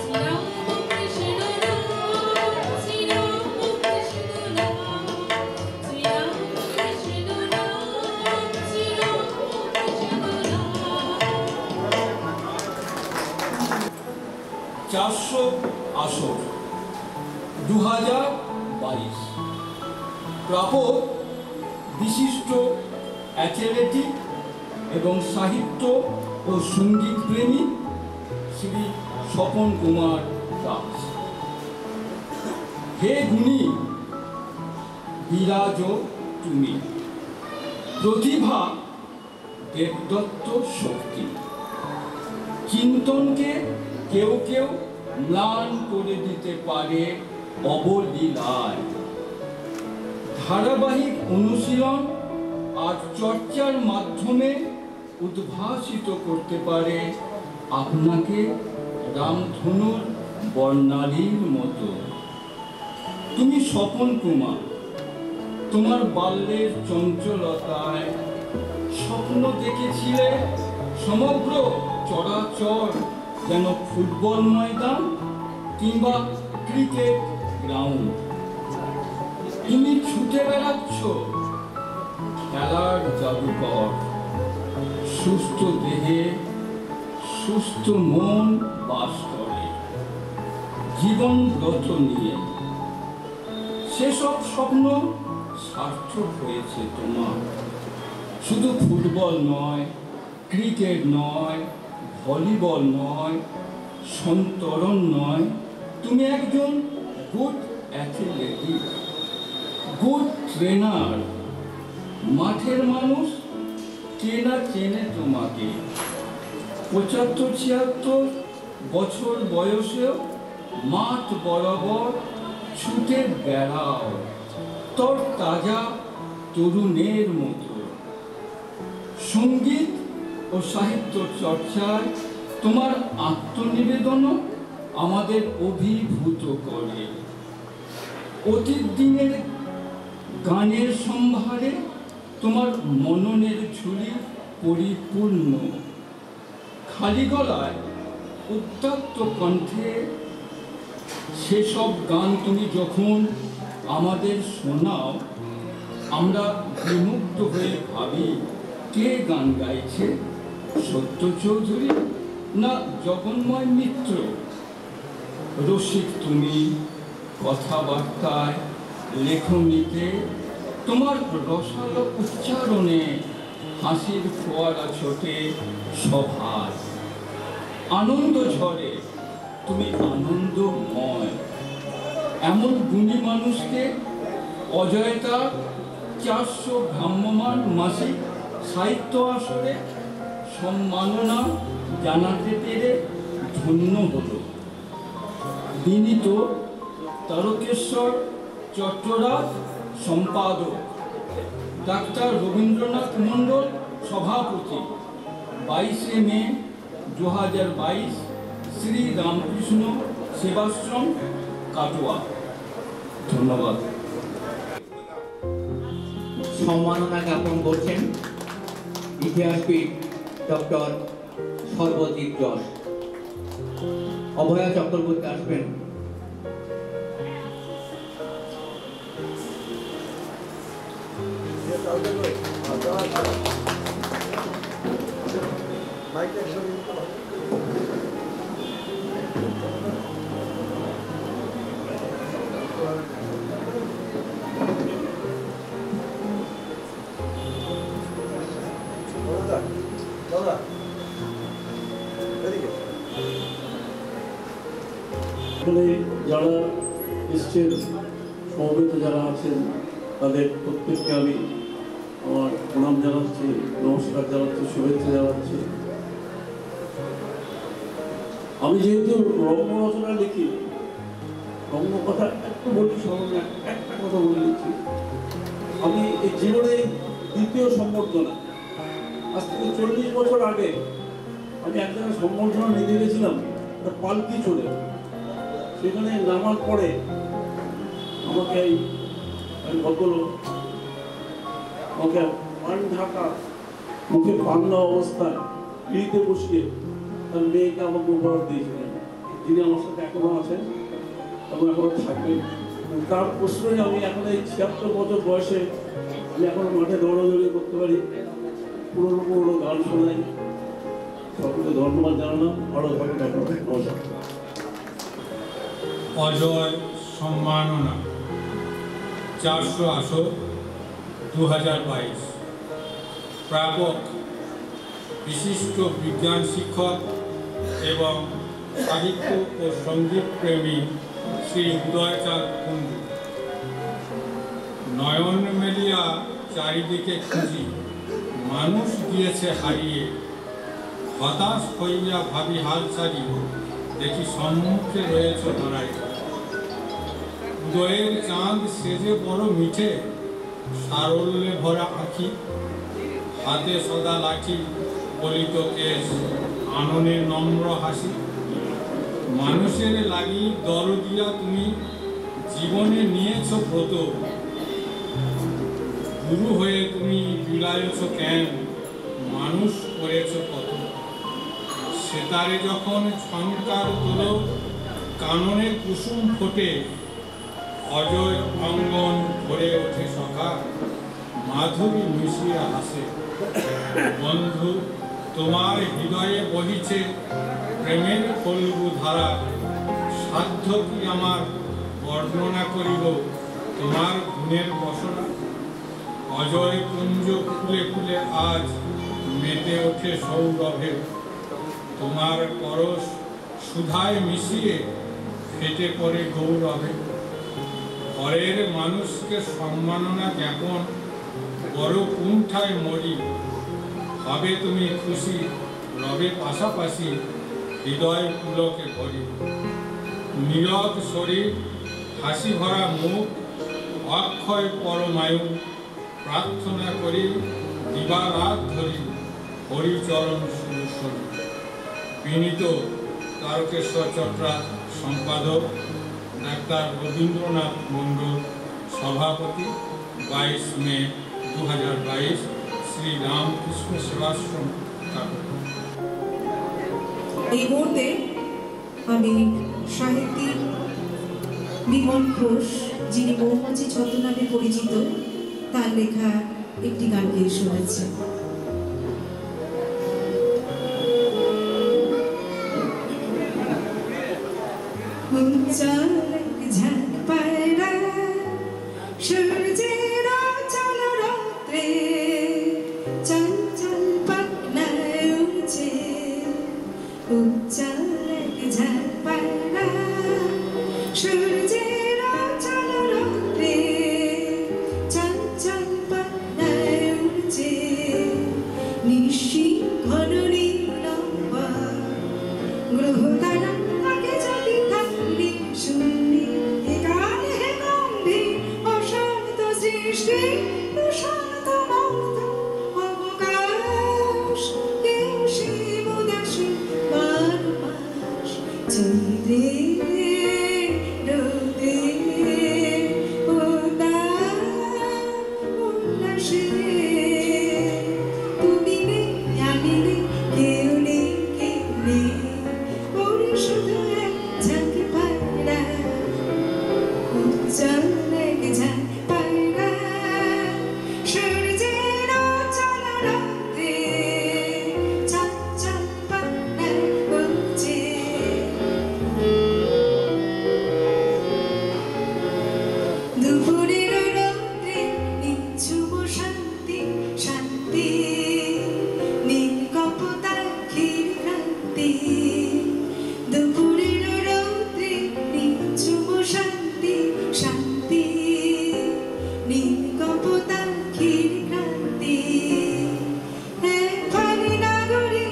শ্রী রাম কৃষ্ণ নাম, শ্রী রাম কৃষ্ণ নাম, শ্রী রাম কৃষ্ণ নাম, শ্রী রাম কৃষ্ণ নাম। 400 আসর 2022 প্রাপক বিশিষ্ট অ্যাথলেটিক এবং সাহিত্য ও সঙ্গীত প্রেমী শ্রী স্বপন কুমার দাস। হে গুণী বিরাজ তুমি, প্রতিভা দেবদত্ত শক্তি। চিন্তনকে কেউ কেউ ম্লান করে দিতে পারে অবলীলায়। ধারাবাহিক অনুশীলন আর চর্চার মাধ্যমে উদ্ভাসিত করতে পারে আপনাকে রামধনুর বর্ণালীর মতো। তুমি স্বপন কুমার, তোমার বাল্যের চঞ্চলতায় স্বপ্ন দেখেছিলে সমগ্র চরাচর যেন ফুটবল ময়দান কিংবা ক্রিকেট গ্রাউন্ড। তুমি ছুটে বেড়াচ্ছ খেলার জাদুকর। সুস্থ দেহে সুস্থ মন বাস করে জীবন ব্রত নিয়ে। সেসব স্বপ্ন সার্থক হয়েছে তোমার। শুধু ফুটবল নয়, ক্রিকেট নয়, ভলিবল নয়, সন্তরণ নয়, তুমি একজন গুড অ্যাথলেটিক, গুড ট্রেনার। মাঠের মানুষ কে না চেনে তোমাকে। 75-76 বছর বয়সেও মাঠ বরাবর ছুটে বেড়াও তোর তাজা তরুণের মতো। সঙ্গীত ও সাহিত্য চর্চায় তোমার আত্মনিবেদনও আমাদের অভিভূত করে। অতীত দিনের গানের সম্ভারে তোমার মননের ঝুলি পরিপূর্ণ। খালি গলায় উত্তপ্ত কণ্ঠে সেসব গান তুমি যখন আমাদের শোনাও, আমরা বিমুগ্ধ হয়ে ভাবি কে গান গাইছে, সত্য চৌধুরী না জগন্ময় মিত্র। রসিক তুমি কথাবার্তায়, লেখনীতে, তোমার রসালো উচ্চারণে হাসির ফোয়ারা ছোটে সভায়। আনন্দ ঝরে তুমি আনন্দময়। এমন গুণী মানুষকে অজয়তা 400 ভ্রাম্যমাণ মাসিক সাহিত্য আসরে সম্মাননা জানাতে পেরে ধন্য হলো। বিনীত তারকেশ্বর চট্টরাজ সম্পাদক, ডাক্তার রবীন্দ্রনাথ মণ্ডল সভাপতি। 22শে মে 2022, শ্রী রামকৃষ্ণ সেবাশ্রম, কাটোয়া। ধন্যবাদ। সম্মাননা জ্ঞাপন করছেন ইতিহাসবিদ ডক্টর সর্বজিৎ যশ। অভয়া চক্রবর্তী আসবেন। এখানে যারা এসছেন, সমবেত যারা আছেন, তাদের প্রত্যেককে আমি আমার প্রণাম জানাচ্ছি, নমস্কার জানাচ্ছি, শুভেচ্ছা জানাচ্ছি। আমি যেহেতু রম্য রচনা লিখি, রম্য কথা একটু বলি, স্মরণে একটা কথা বলে দিচ্ছি। আমি এই জীবনে দ্বিতীয় সম্বর্ধনা, আজ থেকে 40 বছর আগে আমি এক জায়গায় সম্বর্ধনা নিতে গেছিলাম, পালকি চলে। সেখানে নামার পরে আমাকে ভদ্রলোক আমাকে পান ঢাকা, মুখে পান দেওয়া অবস্থায় পিড়িতে বসিয়ে তার মেয়েকে আমাকে উপহার দিয়েছিলেন, যিনি আমার সাথে এখনো আছেন এবং এখনো থাকবেন। তার প্রশ্রয়ে আমি এখন এই 76 বছর বয়সে আমি এখনো মাঠে দৌড়াদৌড়ি করতে পারি, পুরোনো পুরোনো গান শোনাই। সকলকে ধন্যবাদ জানালাম। আরও ভালো থাকবে। নমস্কার। অজয় সম্মাননা 400 আসর 2022। প্রাপক বিশিষ্ট বিজ্ঞান শিক্ষক এবং সাহিত্য ও সঙ্গীত প্রেমী শ্রী উদয়চাঁদ কুণ্ডু। নয়ন মেলিয়া চারিদিকে খুঁজি, মানুষ গিয়েছে হারিয়ে। হতাশ হইয়া ভাবি হাল ছাড়ি, দেখি সম্মুখে রয়েছে লড়াই। উদয়ের চাঁদ সেজে বড় মিঠে, সারল্যে ভরা আঁখি। হাতে সদা লাঠি, বলিত কেশ, আননে নম্র হাসি। মানুষের লাগি দরদিয়া তুমি, জীবনে নিয়েছ ব্রত। গুরু হয়ে তুমি বিলায়েছ কেন, মানুষ করেছ কত। সেতারে যখন ঝঙ্কার তোলো, কাননে কুসুম ফোটে। অজয় অঙ্গন ভরে ওঠে সখা, মাধুরী মিশিয়ে হাসে। বন্ধু, তোমার হৃদয়ে বহিছে প্রেমের ফল্গু ধারা। সাধ্য কি আমার বর্ণনা করিব তোমার গুণের বসনা। অজয় কুঞ্জ ফুলে ফুলে আজ মেতে ওঠে সৌরভে, তোমার পরশ সুধায় মিশিয়ে ফেটে পড়ে গৌরবে। ঘরের মানুষকে সম্মাননা জ্ঞাপন বড় কুণ্ঠায় মরি, হবে তুমি খুশি রবে পাশাপাশি হৃদয় পুলকে ভরি। নীরব শরীর হাসি ভরা মুখ অক্ষয় পরমায়ু, প্রার্থনা করি দিবারাত ধরি হরিচরণ সুদর্শন। বিনীত তারকেশ্বর চট্রা সম্পাদক, ডাক্তার রবীন্দ্রনাথ মণ্ডল সভাপতি, 22 মে 2022, শ্রী রামকৃষ্ণ সেবাশ্রম ঠাকুর। এই মুহূর্তে আমি সাহিত্যিক বিমল ঘোষ, যিনি মৌমাছি ছদ্মনামে পরিচিত, তার লেখা একটি গান গেয়ে শোনাচ্ছেন। ঝাঁক পায়রা সূর্যের চলো রাত্রে, চঞ্চল পাখনায় উড়ছে। উজ্জ্বল ঝাঁক পায়রা সূর্যের চলো রাত্রে, চঞ্চল পাখনায় উড়ছে। নিশি ঘন নীলম্বা গ্রহ তারা আগে যদি থাকলে শুনলি এ গান হে গম্ভীর অশান্ত সৃষ্টি, শান্ত মমত অবকাশ। কেউ শিব দাসী 12 মাস চৈত্রে রোদে উল্লাসে। তুমি নেই আমি নেই, কেউ নেই কেউ নেই, ওরে শুধু এক ঝাঁক পায়রা। উজ্জ্বল এক ঝাঁক পায়রা সূর্যের চলো রাত্রে, চঞ্চল পাখনায় উড়ছে। দুপুরের রৌদ্রে নিঝুম শান্তি শান্তি, নীল কপোতাক্ষীর ক্রান্তি। দুপুরের রৌদ্রে নিঝুম শান্তি শান্তি, নীল কপোতাক্ষীর ক্রান্তি। এক ফালি নাগরী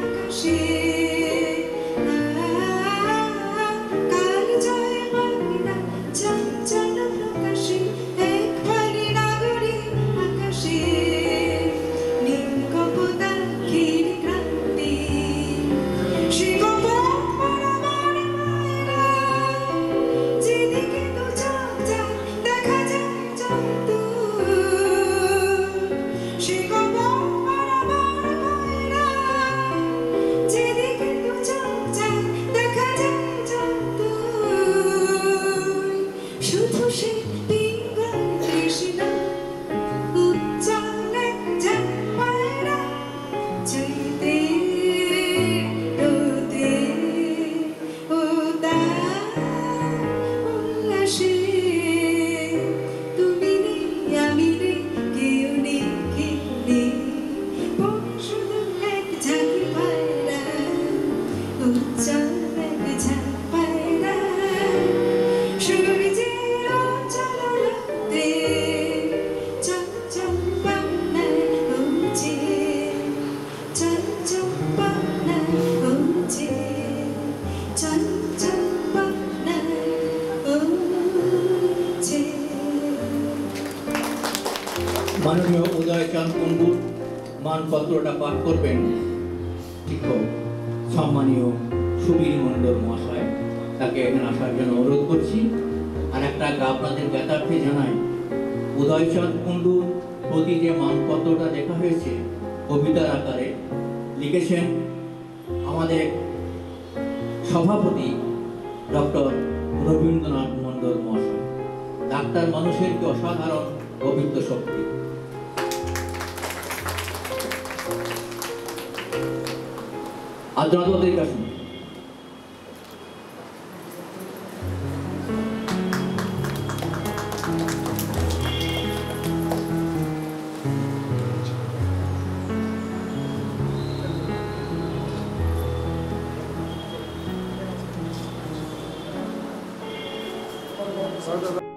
আকাশে কাল জয় বাংলা চঞ্চল প্রকাশে। এক ফালি নাগরী আকাশে নীল কপোতাক্ষীর ক্রান্তি। শিব বরাবর মায়েরা যেদিকে দু চোখ যায় দেখা যায় চতুর। শিব বরাবর মায়েরা যেদিকে দু চোখ যায় দেখা যায় চতুর। শুধু সে পিঙ্গল কৃষ্ণ উজ্জ্বল এক ঝাঁক পায়রা, চৈত্রে রোদে উল্লাসে। তুমি নেই আমি নেই, কেউ নেই কেউ নেই, শুধু এক ঝাঁক পায়রা। উজ্জ্বল এক ঝাঁক পায়রা সূর্যের চলো রাত্রে, চঞ্চল পাখনায় উড়ছে। চঞ্চল পাখনায় উড়ছে, চঞ্চল পাখনায় উড়ছে। মাননীয় উদয়চাঁদ কুণ্ডুর মানপত্রটা পাঠ করবেন শিক্ষক সম্মানীয় সুবীর মণ্ডল মহাশয়। তাকে এখানে আসার জন্য অনুরোধ করছি। আর একটা আপনাদের জ্ঞাতার্থে জানাই, উদয়চাঁদ কুণ্ডুর প্রতি যে মানপত্রটা লেখা হয়েছে কবিতার আকারে, লিখেছেন আমাদের সভাপতি ডক্টর রবীন্দ্রনাথ মণ্ডল মহাশয়। ডাক্তার মানুষের কি অসাধারণ কবিত্ব শক্তি। আদ্রাদের কাছে আছে